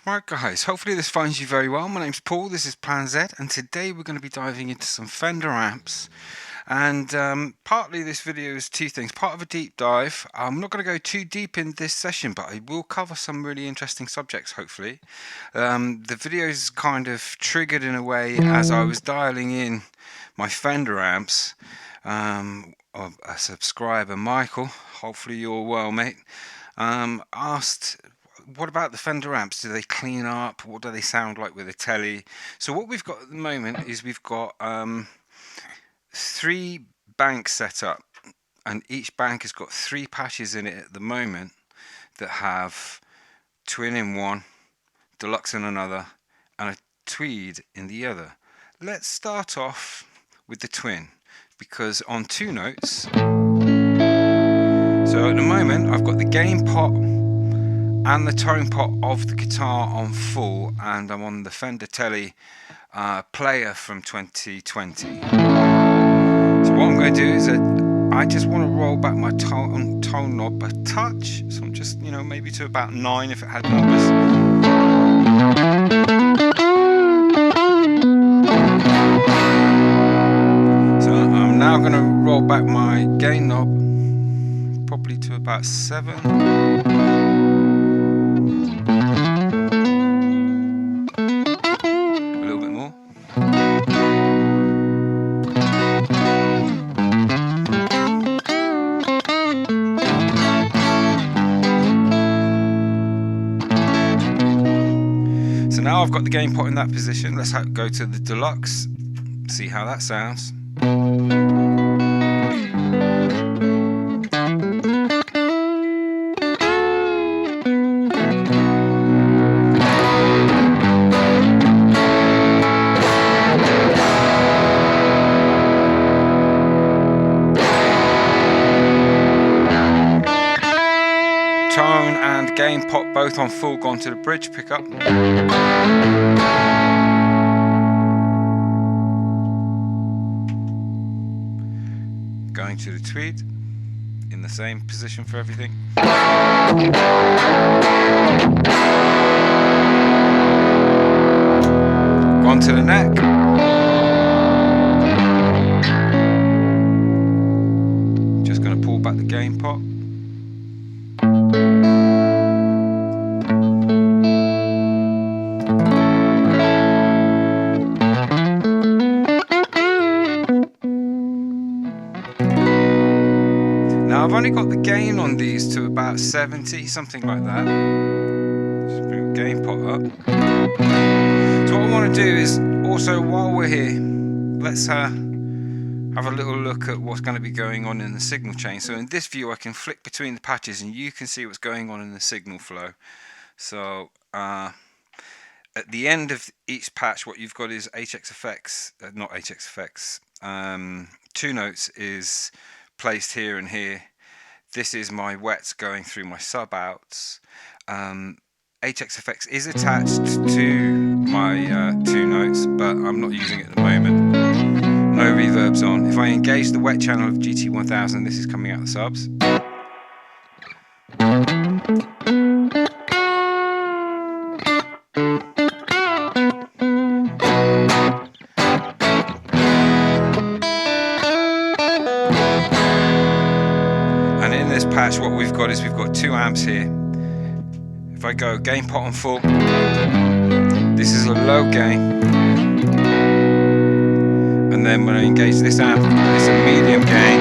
Right guys, hopefully this finds you very well. My name's Paul, this is Plan Z, and today we're going to be diving into some Fender amps. And partly this video is two things. Part of a deep dive. I'm not going to go too deep in this session, but I will cover some really interesting subjects, hopefully. The video is kind of triggered in a way as I was dialing in my Fender amps. Of a subscriber, Michael, hopefully you're well, mate, asked, what about the Fender amps? Do they clean up? What do they sound like with a Tele? So what we've got at the moment is we've got 3 banks set up, and each bank has got 3 patches in it at the moment that have Twin in one, Deluxe in another, and a Tweed in the other. Let's start off with the Twin, because on 2 notes, so at the moment I've got the gain pot and the tone pot of the guitar on full, and I'm on the Fender Tele player from 2020. So what I'm going to do is I just want to roll back my tone knob a touch, so I'm just, maybe to about 9 if it had numbers. So I'm now going to roll back my gain knob probably to about 7. Now I've got the gain pot in that position. Let's go to the Deluxe, see how that sounds. Tone and gain pot both on full, gone to the bridge pickup. Going to the Tweed in the same position for everything. Gone to the neck. Just going to pull back the gain pot. Now I've only got the gain on these to about 70, something like that. Just bring the gain pot up. So what I want to do is also, while we're here, let's have a little look at what's going to be going on in the signal chain. So in this view I can flick between the patches and you can see what's going on in the signal flow. So at the end of each patch what you've got is HXeffects, not HXeffects, 2 notes is placed here and here. This is my wets going through my sub outs. HXeffects is attached to my 2 notes, but I'm not using it at the moment. No reverbs on. If I engage the wet channel of GT1000, this is coming out the subs. And in this patch what we've got is we've got 2 amps here. If I go gain pot on full, this is a low gain. And then when I engage this amp, it's a medium gain.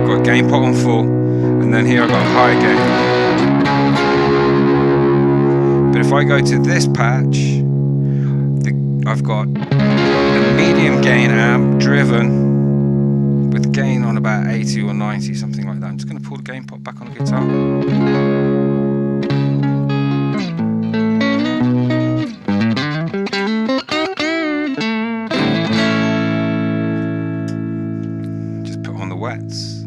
I've got gain pot on full, and then here I've got high gain. But if I go to this patch, I've got a medium gain amp driven with gain on about 80 or 90, something like that. I'm just going to pull the gain pot back on the guitar. Wets.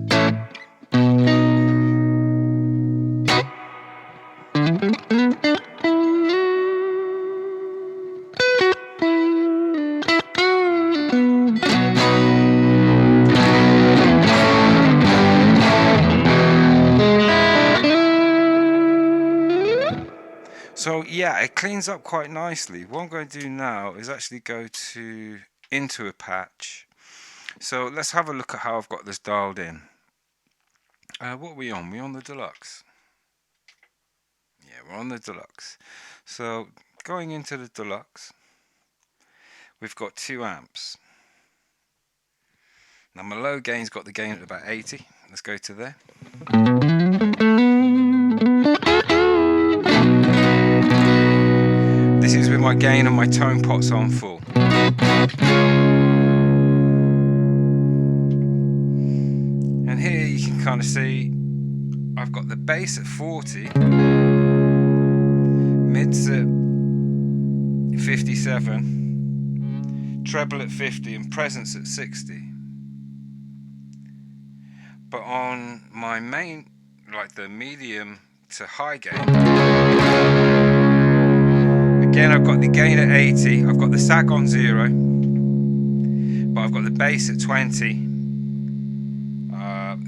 Yeah, it cleans up quite nicely. What I'm going to do now is actually go into a patch. So let's have a look at how I've got this dialed in. What are we on? We're on the Deluxe. Yeah, we're on the Deluxe. So going into the Deluxe, we've got 2 amps. Now my low gain's got the gain at about 80. Let's go to there. This is with my gain and my tone pots on full. And here you can kind of see I've got the bass at 40, mids at 57, treble at 50 and presence at 60. But on my main, like the medium to high gain, again I've got the gain at 80, I've got the sag on 0, but I've got the bass at 20.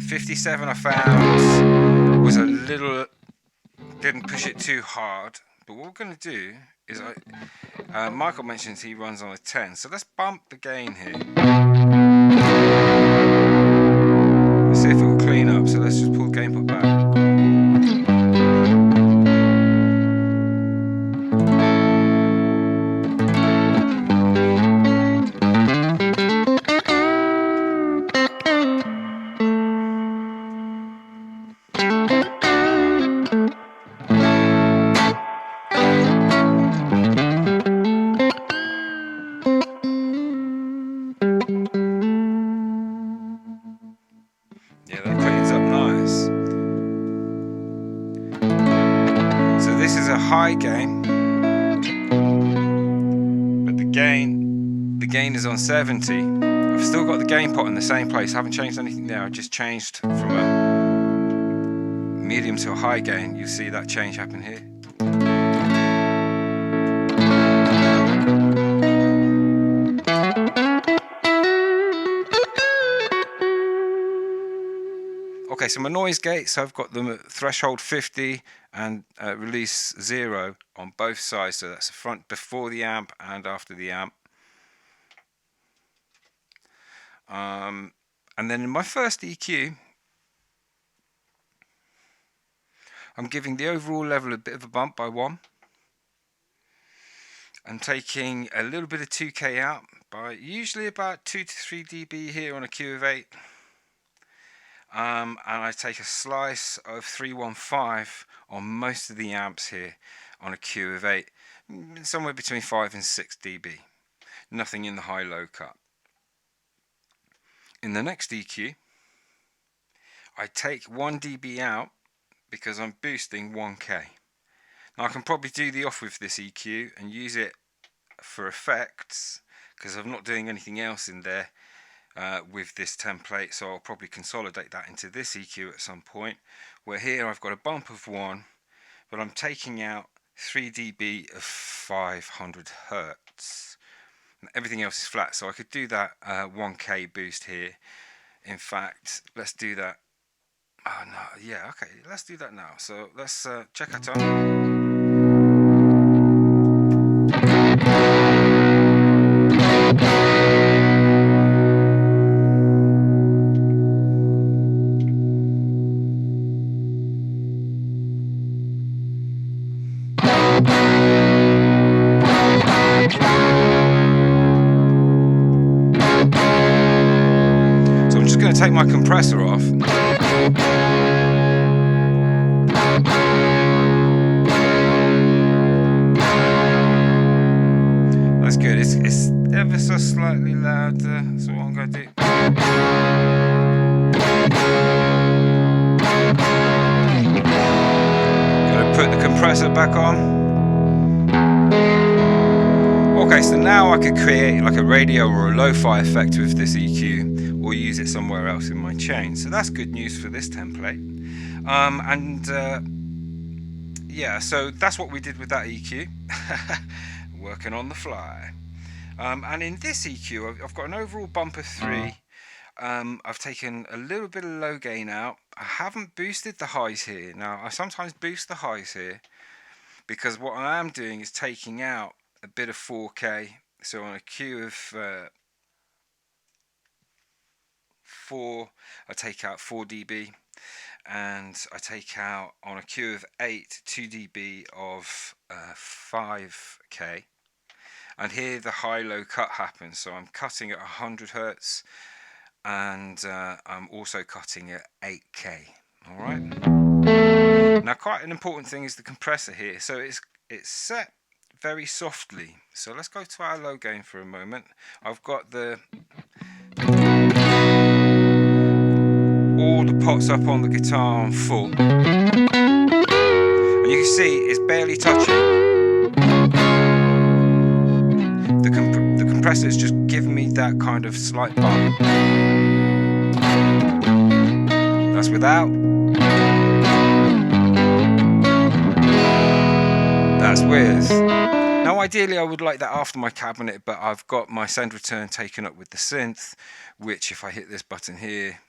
57 I found was a little, didn't push it too hard, but what we're going to do is, Michael mentions he runs on a 10, so let's bump the gain here. Let's see if it will clean up, so let's just pull the gain put back. Yeah, that cleans up nice. So this is a high gain, but the gain is on 70. I've still got the gain pot in the same place. I haven't changed anything there. I just changed from a medium to a high gain. You see that change happen here. Okay, so my noise gates, I've got them at threshold 50 and release 0 on both sides. So that's the front before the amp and after the amp. And then in my first EQ, I'm giving the overall level a bit of a bump by 1. I'm taking a little bit of 2K out by usually about 2 to 3 dB here on a Q of 8. And I take a slice of 315 on most of the amps here on a Q of 8, somewhere between 5 and 6 dB. Nothing in the high-low cut. In the next EQ, I take 1 dB out because I'm boosting 1K. Now I can probably do the off with this EQ and use it for effects because I'm not doing anything else in there with this template, so I'll probably consolidate that into this EQ at some point, where here I've got a bump of 1, but I'm taking out 3 dB of 500 Hertz. And everything else is flat, so I could do that 1K boost here. In fact, let's do that. Oh no, yeah, okay, let's do that now. So let's check our tone. Going to take my compressor off. That's good. It's ever so slightly louder. So what I'm going to do. Going to put the compressor back on. Okay, so now I could create like a radio or a lo-fi effect with this EQ, or use it somewhere else in my chain. So that's good news for this template. Yeah, so that's what we did with that EQ. Working on the fly. And in this EQ, I've got an overall bump of 3. I've taken a little bit of low gain out. I haven't boosted the highs here. Now, I sometimes boost the highs here, because what I am doing is taking out a bit of 4K. So on a Q of 4, I take out 4 dB, and I take out on a Q of 8 2 dB of 5K. And here the high-low cut happens, so I'm cutting at 100 Hertz, and I'm also cutting at 8K. Alright. Now quite an important thing is the compressor here. So it's set very softly. So let's go to our low gain for a moment. I've got all the pots up on the guitar on full. And you can see it's barely touching. The compressor is just giving me that kind of slight bump. That's without. That's with. Now ideally I would like that after my cabinet, but I've got my send return taken up with the synth, which if I hit this button here,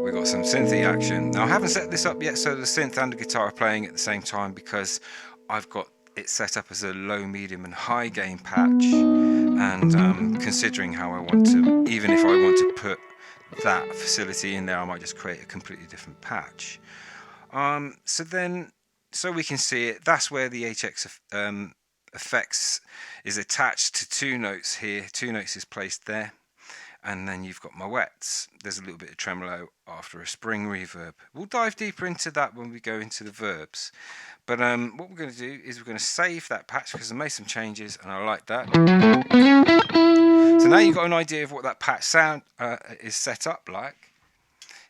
we got some synthy action. Now I haven't set this up yet so the synth and the guitar are playing at the same time, because I've got it set up as a low, medium and high gain patch, and considering how I want to, even if I want to put that facility in there, I might just create a completely different patch. So we can see it, that's where the HXeffects is attached to 2 notes here. 2 notes is placed there, and then you've got my wets. There's a little bit of tremolo after a spring reverb. We'll dive deeper into that when we go into the verbs. But what we're going to do is we're going to save that patch, because I made some changes and I like that. So now you've got an idea of what that patch sound is set up like.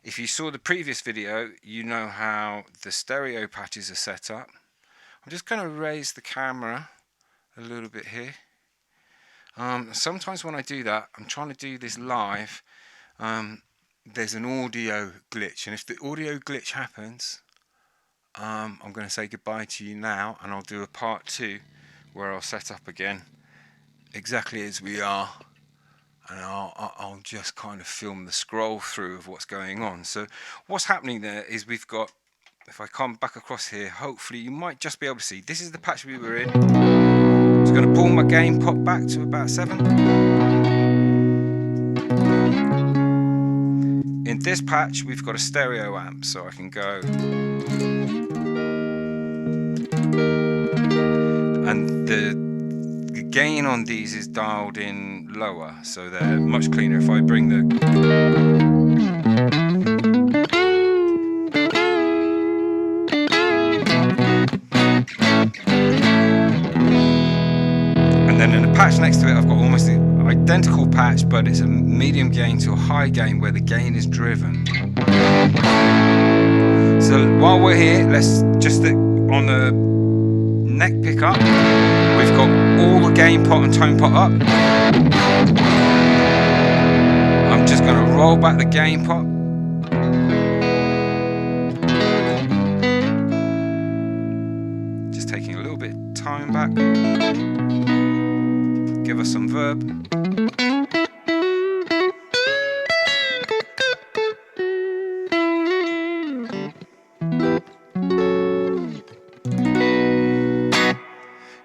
If you saw the previous video, you know how the stereo patches are set up. I'm just going to raise the camera a little bit here. Sometimes when I do that, I'm trying to do this live, there's an audio glitch, and if the audio glitch happens, I'm going to say goodbye to you now, and I'll do a part 2 where I'll set up again exactly as we are, and I'll just kind of film the scroll through of what's going on. So what's happening there is we've got, if I come back across here, hopefully you might just be able to see, this is the patch we were in. I'm just going to pull my gain pot back to about 7. In this patch we've got a stereo amp, so I can go, and the gain on these is dialed in lower, so they're much cleaner. If I bring the, and then in the patch next to it I've got almost the identical patch, but it's a medium gain to a high gain where the gain is driven. So while we're here, let's just on the neck pickup, we've got all the gain pot and tone pot up. I'm just going to roll back the gain pot. Just taking a little bit of time back. Give us some verb.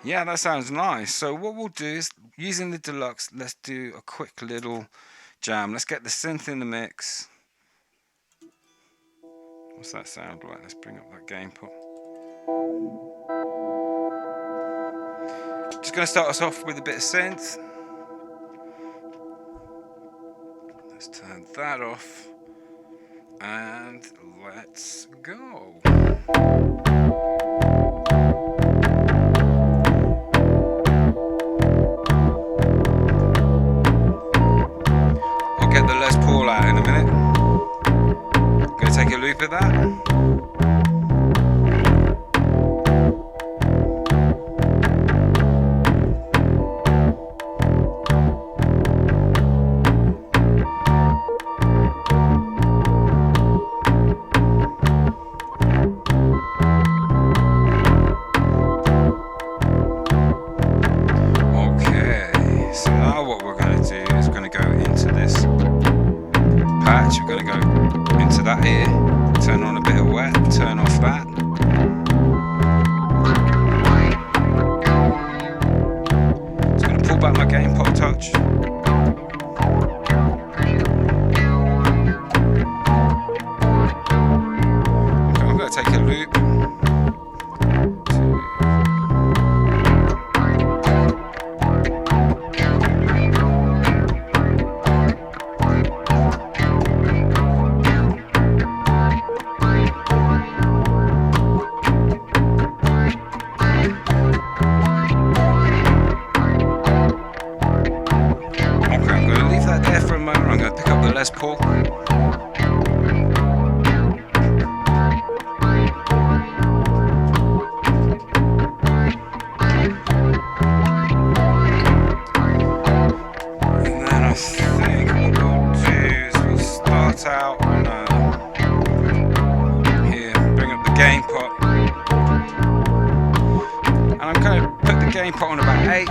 Yeah, that sounds nice. So what we'll do is, using the Deluxe, let's do a quick little jam. Let's get the synth in the mix. What's that sound like? Let's bring up that gain pot. Just going to start us off with a bit of synth. Let's turn that off and let's go. I'll get the Les Paul out in a minute. Going to take a loop of that. We're going to go into gain pot. And I'm going to put the gain pot on about 8.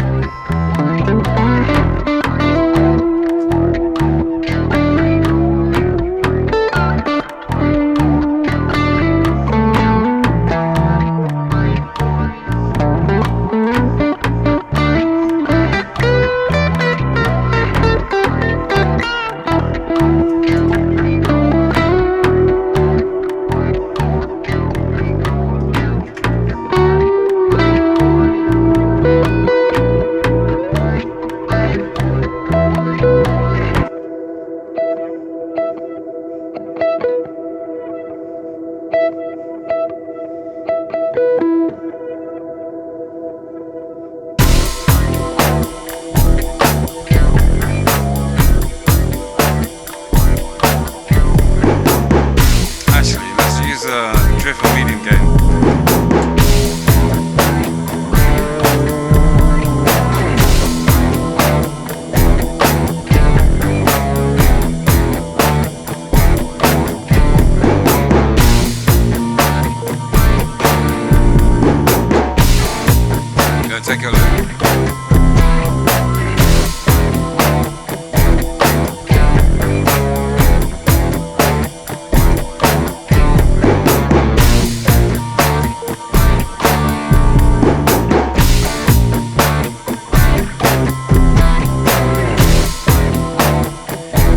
Take a look.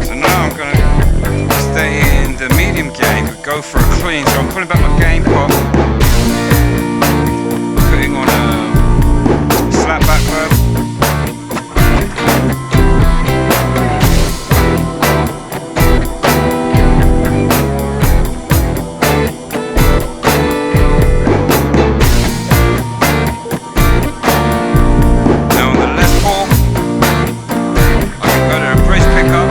So now I'm going to stay in the medium gain, but go for a clean. So I'm putting back my gain pot, putting on a flat back verb. Now on the Les Paul, I can go to a bridge pickup.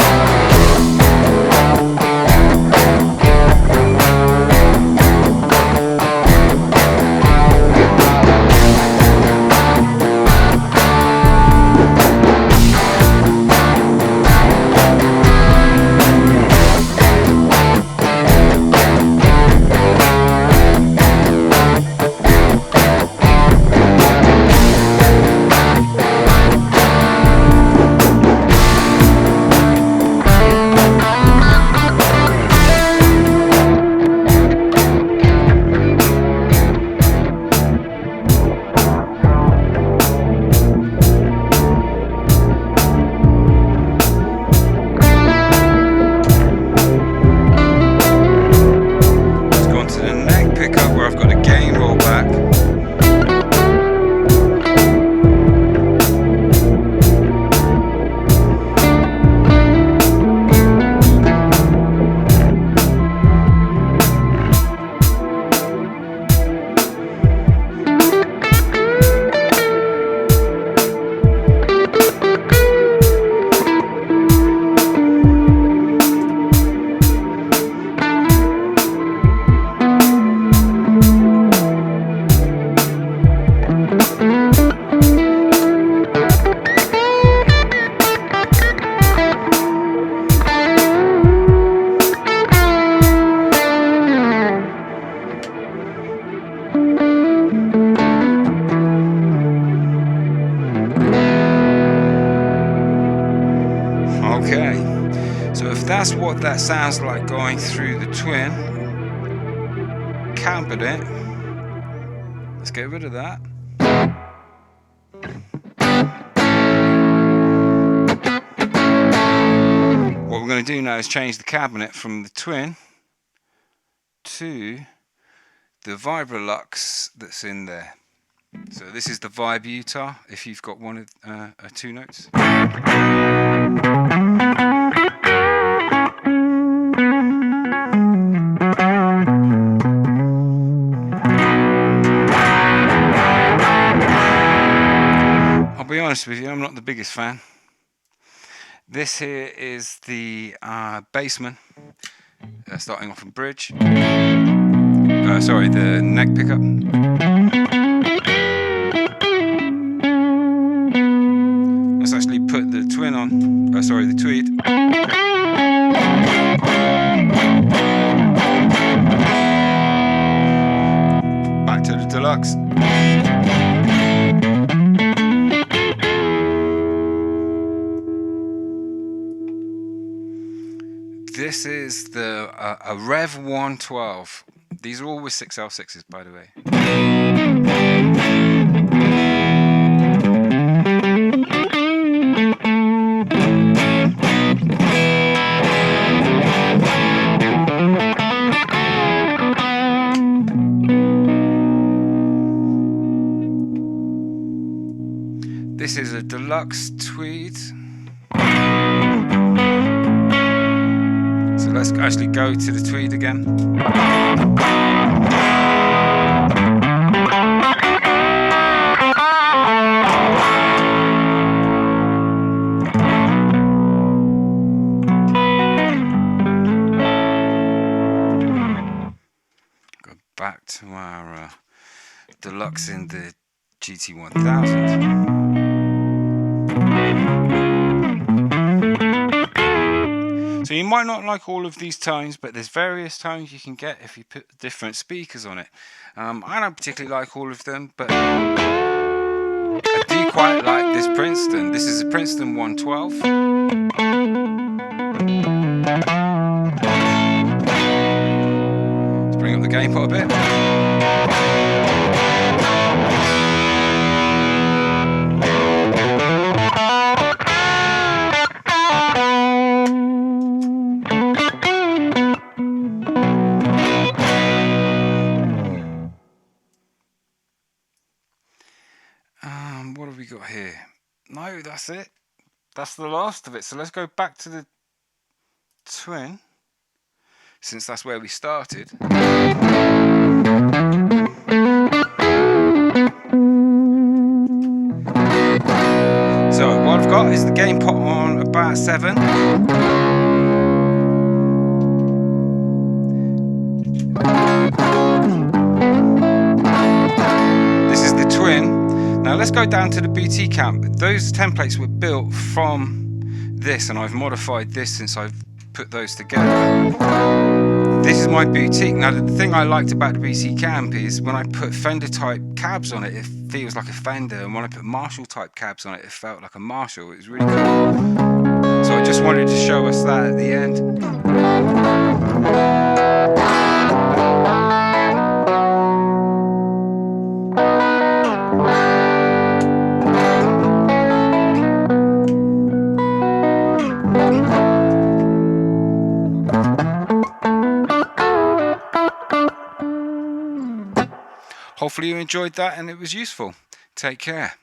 Okay, so if that's what that sounds like going through the Twin cabinet, let's get rid of that. What we're going to do now is change the cabinet from the Twin to the Vibrolux that's in there. So this is the Vibe Utah, if you've got one of 2 notes. I'll be honest with you, I'm not the biggest fan. This here is the Bassman, starting off in bridge. Sorry, the neck pickup. Let's actually put the Twin on, sorry, the Tweed. Deluxe. This is the a Rev 112. These are all with 6L6s, by the way. This is a Deluxe Tweed. So let's actually go to the Tweed again. Go back to our Deluxe in the GT1000. So you might not like all of these tones, but there's various tones you can get if you put different speakers on it. I don't particularly like all of them, but I do quite like this Princeton. This is a Princeton 112. Let's bring up the gain pot a bit. What have we got here? No, that's it. That's the last of it. So let's go back to the Twin, since that's where we started. So what I've got is the gain pot on about 7. This is the Twin. Now let's go down to the boutique amp. Those templates were built from this, and I've modified this since I've put those together. This is my boutique. Now the thing I liked about the boutique amp is when I put Fender type cabs on it, it feels like a Fender, and when I put Marshall type cabs on it, it felt like a Marshall. It was really cool. So I just wanted to show us that at the end. Hopefully you enjoyed that and it was useful. Take care.